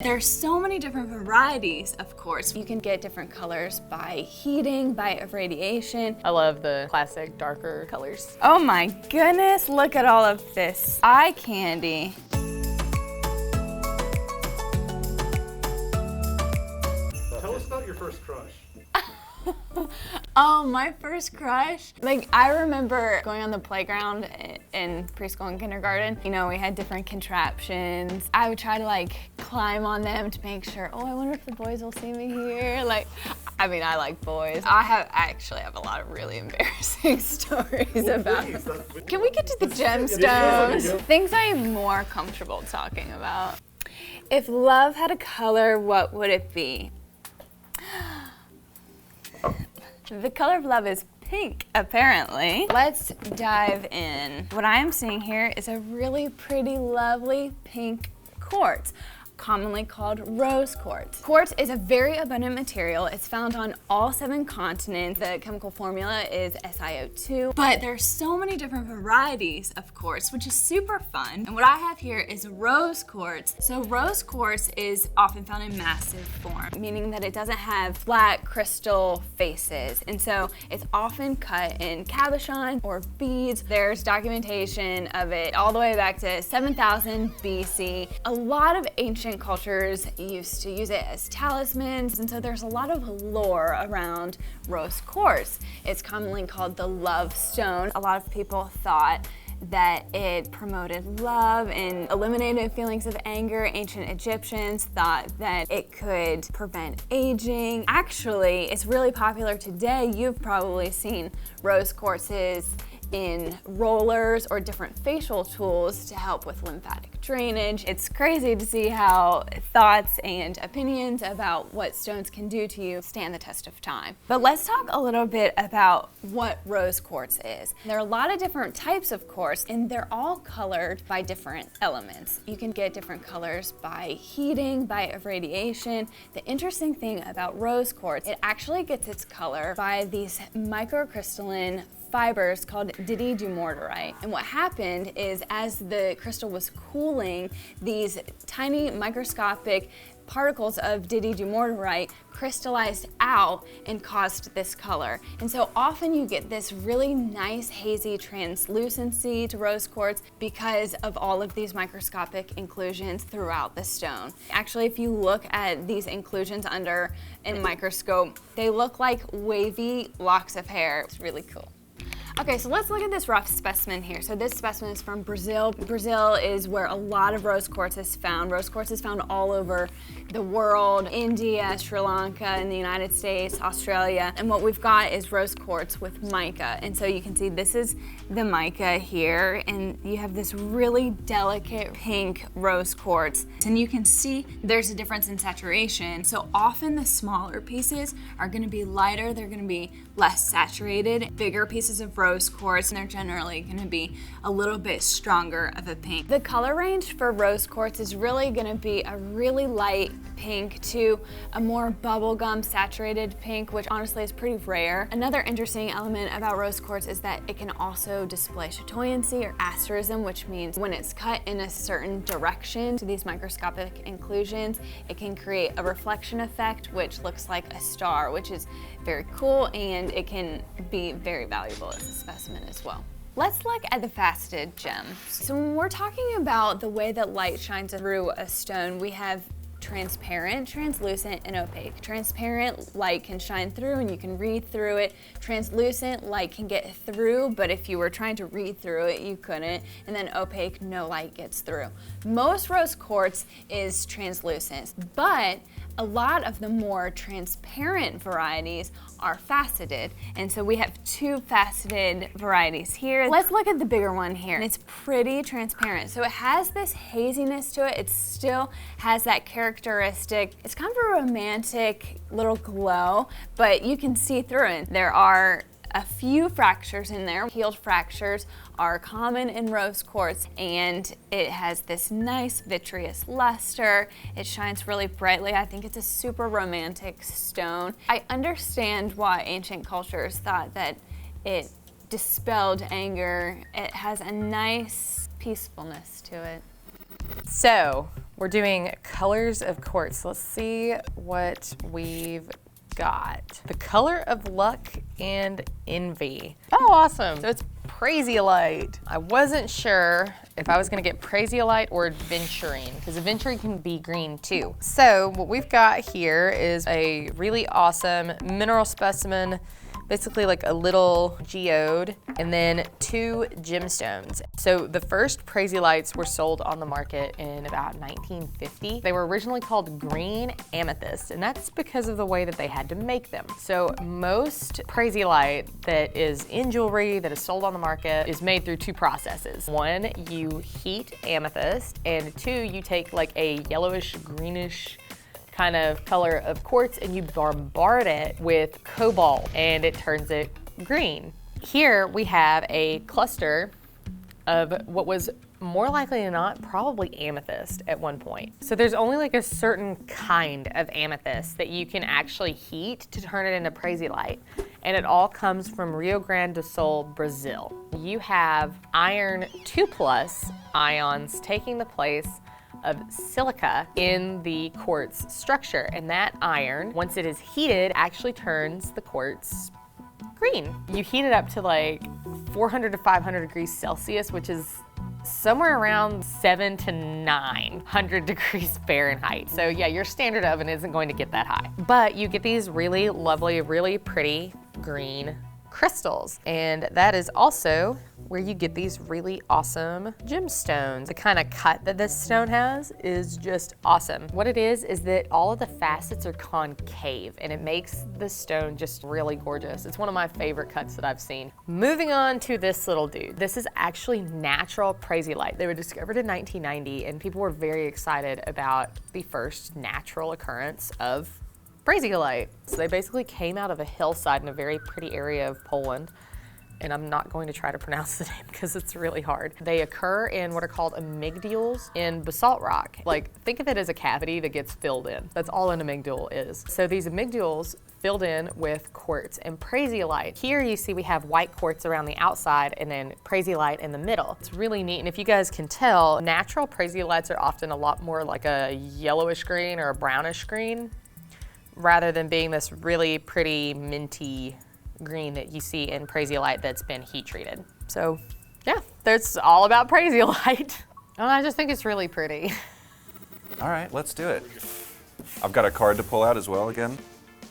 There's so many different varieties of quartz. You can get different colors by heating, by irradiation. I love the classic darker colors. Oh my goodness, look at all of this eye candy. Tell us about your first crush. Oh, my first crush? Like, I remember going on the playground in preschool and kindergarten. You know, we had different contraptions. I would try to like climb on them to make sure, oh, I wonder if the boys will see me here. Like, I mean, I like boys. I actually have a lot of really embarrassing stories about them. Can we get to the gemstones? Things I am more comfortable talking about. If love had a color, what would it be? The color of love is pink, apparently. Let's dive in. What I am seeing here is a really pretty, lovely pink quartz, commonly called rose quartz. Quartz is a very abundant material. It's found on all 7 continents. The chemical formula is SiO2, but there's so many different varieties of quartz, which is super fun. And what I have here is rose quartz. So rose quartz is often found in massive form, meaning that it doesn't have flat crystal faces. And so it's often cut in cabochon or beads. There's documentation of it all the way back to 7000 BC. A lot of ancient cultures used to use it as talismans, and so there's a lot of lore around rose quartz. It's commonly called the love stone. A lot of people thought that it promoted love and eliminated feelings of anger. Ancient Egyptians thought that it could prevent aging. Actually, it's really popular today. You've probably seen rose quartzes in rollers or different facial tools to help with lymphatic drainage. It's crazy to see how thoughts and opinions about what stones can do to you stand the test of time. But let's talk a little bit about what rose quartz is. There are a lot of different types of quartz, and they're all colored by different elements. You can get different colors by heating, by irradiation. The interesting thing about rose quartz, it actually gets its color by these microcrystalline fibers called didydumortierite. And what happened is, as the crystal was cooling, these tiny microscopic particles of didydumortierite crystallized out and caused this color. And so often you get this really nice hazy translucency to rose quartz because of all of these microscopic inclusions throughout the stone. Actually, if you look at these inclusions under a microscope, they look like wavy locks of hair. It's really cool. Okay, so let's look at this rough specimen here. So this specimen is from Brazil. Brazil is where a lot of rose quartz is found. Rose quartz is found all over the world: India, Sri Lanka, in the United States, Australia. And what we've got is rose quartz with mica. And so you can see this is the mica here, and you have this really delicate pink rose quartz. And you can see there's a difference in saturation. So often the smaller pieces are gonna be lighter, they're gonna be less saturated. Bigger pieces of rose quartz, and they're generally going to be a little bit stronger of a pink. The color range for rose quartz is really going to be a really light pink to a more bubblegum saturated pink, which honestly is pretty rare. Another interesting element about rose quartz is that it can also display chatoyancy or asterism, which means when it's cut in a certain direction to these microscopic inclusions, it can create a reflection effect, which looks like a star, which is very cool, and it can be very valuable as a specimen as well. Let's look at the faceted gem. So when we're talking about the way that light shines through a stone, we have transparent, translucent, and opaque. Transparent light can shine through and you can read through it. Translucent light can get through, but if you were trying to read through it, you couldn't. And then opaque, no light gets through. Most rose quartz is translucent, but a lot of the more transparent varieties are faceted. And so we have 2 faceted varieties here. Let's look at the bigger one here. And it's pretty transparent. So it has this haziness to it. It still has that characteristic. It's kind of a romantic little glow, but you can see through it. There are a few fractures in there. Healed fractures are common in rose quartz, and it has this nice vitreous luster. It shines really brightly. I think it's a super romantic stone. I understand why ancient cultures thought that it dispelled anger. It has a nice peacefulness to it. So, We're doing colors of quartz. Let's see what we've got. The color of luck and envy. Oh, awesome. So it's Prasiolite. I wasn't sure if I was gonna get Prasiolite or Aventurine, because Aventurine can be green too. So what we've got here is a really awesome mineral specimen, basically like a little geode, and then 2 gemstones. So the first Prasiolites were sold on the market in about 1950. They were originally called green amethyst, and that's because of the way that they had to make them. So most Prasiolite that is in jewelry, that is sold on the market, is made through 2 processes. 1, you heat amethyst, and 2, you take like a yellowish, greenish, kind of color of quartz and you bombard it with cobalt and it turns it green. Here we have a cluster of what was more likely than not probably amethyst at one point. So there's only like a certain kind of amethyst that you can actually heat to turn it into Prasiolite, and it all comes from Rio Grande do Sul, Brazil. You have iron 2+ ions taking the place of silica in the quartz structure, and that iron, once it is heated, actually turns the quartz green. You heat it up to like 400 to 500 degrees Celsius, which is somewhere around 700 to 900 degrees Fahrenheit. So yeah, your standard oven isn't going to get that high. But you get these really lovely, really pretty green crystals, and that is also where you get these really awesome gemstones. The kind of cut that this stone has is just awesome. What it is that all of the facets are concave, and it makes the stone just really gorgeous. It's one of my favorite cuts that I've seen. Moving on to this little dude. This is actually natural Prasiolite. They were discovered in 1990, and people were very excited about the first natural occurrence of Prasiolite. So they basically came out of a hillside in a very pretty area of Poland, and I'm not going to try to pronounce the name because it's really hard. They occur in what are called amygdules in basalt rock. Like, think of it as a cavity that gets filled in. That's all an amygdule is. So these amygdules filled in with quartz and Prasiolite. Here you see we have white quartz around the outside and then Prasiolite in the middle. It's really neat, and if you guys can tell, natural Prasiolites are often a lot more like a yellowish green or a brownish green, rather than being this really pretty minty green that you see in Prasiolite that's been heat treated. So yeah, that's all about Prasiolite. And I just think it's really pretty. All right, let's do it. I've got a card to pull out as well again.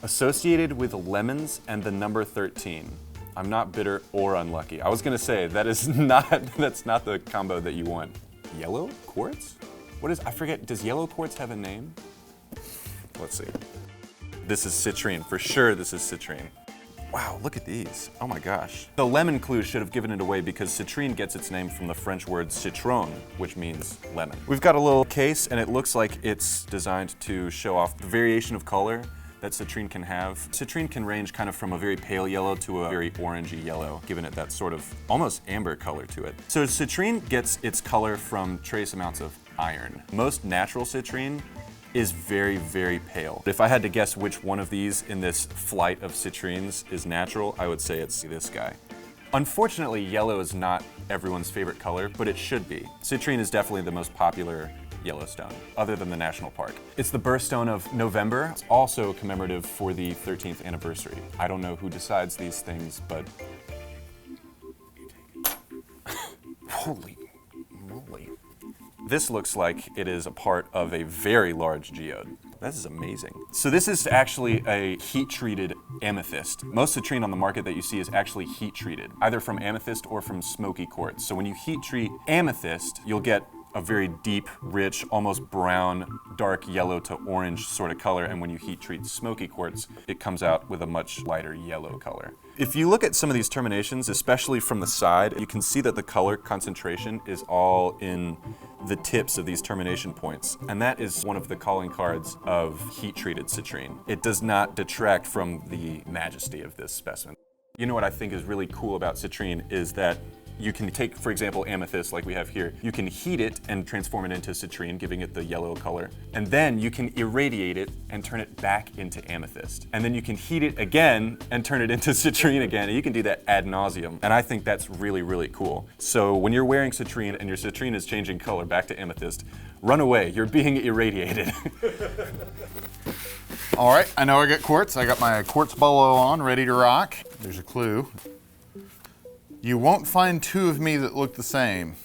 Associated with lemons and the number 13. I'm not bitter or unlucky. I was gonna say, that's not the combo that you want. Yellow quartz? What is, I forget, does yellow quartz have a name? Let's see. This is citrine, for sure this is citrine. Wow, look at these, oh my gosh. The lemon clue should have given it away because citrine gets its name from the French word citron, which means lemon. We've got a little case and it looks like it's designed to show off the variation of color that citrine can have. Citrine can range kind of from a very pale yellow to a very orangey yellow, giving it that sort of almost amber color to it. So citrine gets its color from trace amounts of iron. Most natural citrine is very, very pale. If I had to guess which one of these in this flight of citrines is natural, I would say it's this guy. Unfortunately, yellow is not everyone's favorite color, but it should be. Citrine is definitely the most popular Yellowstone, other than the national park. It's the birthstone of November. It's also commemorative for the 13th anniversary. I don't know who decides these things, but holy moly. This looks like it is a part of a very large geode. This is amazing. So this is actually a heat-treated amethyst. Most citrine on the market that you see is actually heat-treated, either from amethyst or from smoky quartz. So when you heat-treat amethyst, you'll get a very deep, rich, almost brown, dark yellow to orange sort of color, and when you heat treat smoky quartz, it comes out with a much lighter yellow color. If you look at some of these terminations, especially from the side, you can see that the color concentration is all in the tips of these termination points, and that is one of the calling cards of heat-treated citrine. It does not detract from the majesty of this specimen. You know what I think is really cool about citrine is that you can take, for example, amethyst like we have here. You can heat it and transform it into citrine, giving it the yellow color. And then you can irradiate it and turn it back into amethyst. And then you can heat it again and turn it into citrine again. And you can do that ad nauseum. And I think that's really, really cool. So when you're wearing citrine and your citrine is changing color back to amethyst, Run away, you're being irradiated. All right, I know I got quartz. I got my quartz bolo on, ready to rock. There's a clue. You won't find two of me that look the same.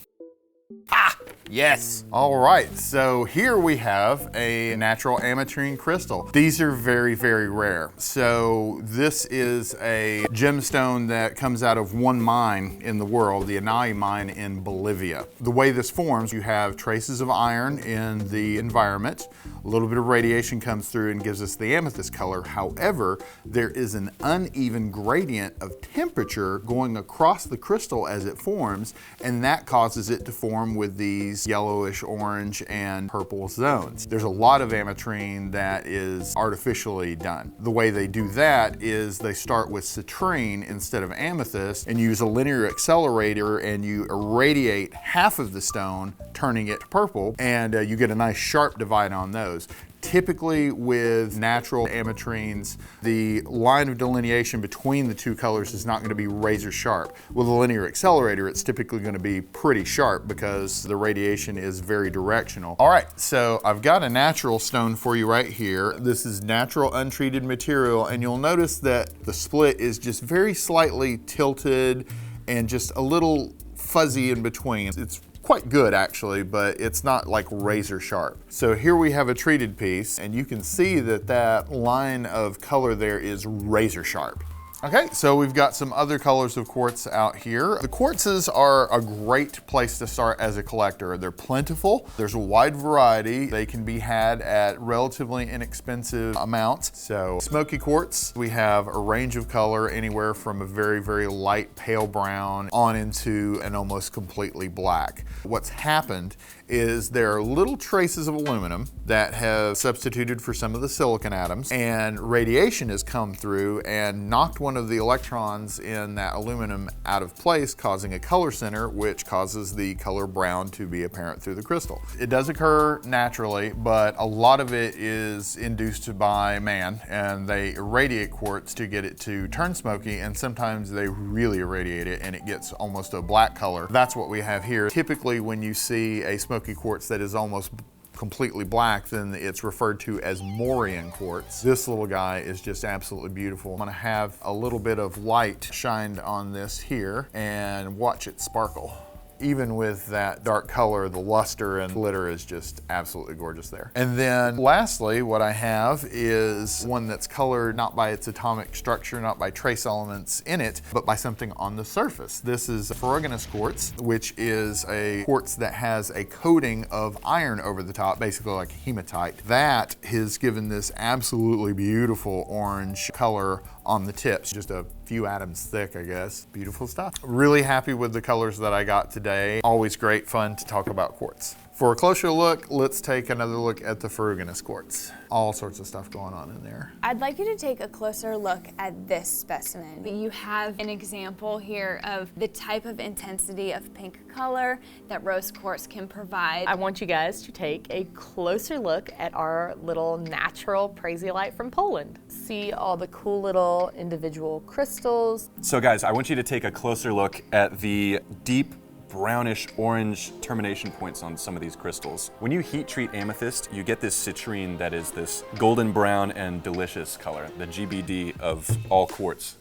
Ah, yes. All right, so here we have a natural ametrine crystal. These are very, very rare. So this is a gemstone that comes out of one mine in the world, the Anai mine in Bolivia. The way this forms, you have traces of iron in the environment. A little bit of radiation comes through and gives us the amethyst color. However, there is an uneven gradient of temperature going across the crystal as it forms, and that causes it to form with these yellowish, orange, and purple zones. There's a lot of ametrine that is artificially done. The way they do that is they start with citrine instead of amethyst and use a linear accelerator, and you irradiate half of the stone, turning it to purple, and you get a nice sharp divide on those. Typically with natural ametrines, the line of delineation between the two colors is not going to be razor sharp. With a linear accelerator, it's typically going to be pretty sharp because the radiation is very directional. All right, so I've got a natural stone for you right here. This is natural untreated material, and you'll notice that the split is just very slightly tilted and just a little fuzzy in between. It's quite good actually, but it's not like razor sharp. So here we have a treated piece, and you can see that that line of color there is razor sharp. Okay, so we've got some other colors of quartz out here. The quartzes are a great place to start as a collector. They're plentiful, there's a wide variety. They can be had at relatively inexpensive amounts. So smoky quartz, we have a range of color anywhere from a very, very light pale brown on into an almost completely black. What's happened is there are little traces of aluminum that have substituted for some of the silicon atoms, and radiation has come through and knocked one of the electrons in that aluminum out of place, causing a color center, which causes the color brown to be apparent through the crystal. It does occur naturally, but a lot of it is induced by man, and they irradiate quartz to get it to turn smoky, and sometimes they really irradiate it and it gets almost a black color. That's what we have here. Typically when you see a smoky quartz that is almost completely black, then it's referred to as Morian quartz. This little guy is just absolutely beautiful. I'm gonna have a little bit of light shined on this here and watch it sparkle. Even with that dark color, the luster and glitter is just absolutely gorgeous there. And then lastly, what I have is one that's colored not by its atomic structure, not by trace elements in it, but by something on the surface. This is ferruginous quartz, which is a quartz that has a coating of iron over the top, basically like hematite. That has given this absolutely beautiful orange color on the tips, just a few atoms thick, I guess. Beautiful stuff. Really happy with the colors that I got today. Always great fun to talk about quartz. For a closer look, let's take another look at the ferruginous quartz. All sorts of stuff going on in there. I'd like you to take a closer look at this specimen. You have an example here of the type of intensity of pink color that rose quartz can provide. I want you guys to take a closer look at our little natural Prasiolite from Poland. See all the cool little individual crystals. So guys, I want you to take a closer look at the deep brownish orange termination points on some of these crystals. When you heat treat amethyst, you get this citrine that is this golden brown and delicious color, the GBD of all quartz.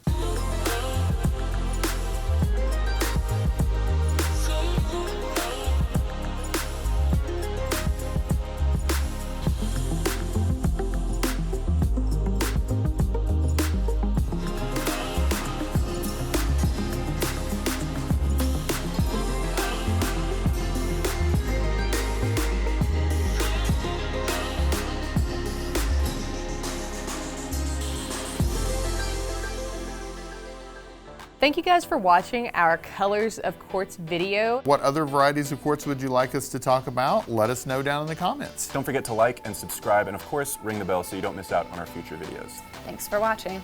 Thank you guys for watching our Colors of Quartz video. What other varieties of quartz would you like us to talk about? Let us know down in the comments. Don't forget to like and subscribe, and of course, ring the bell so you don't miss out on our future videos. Thanks for watching.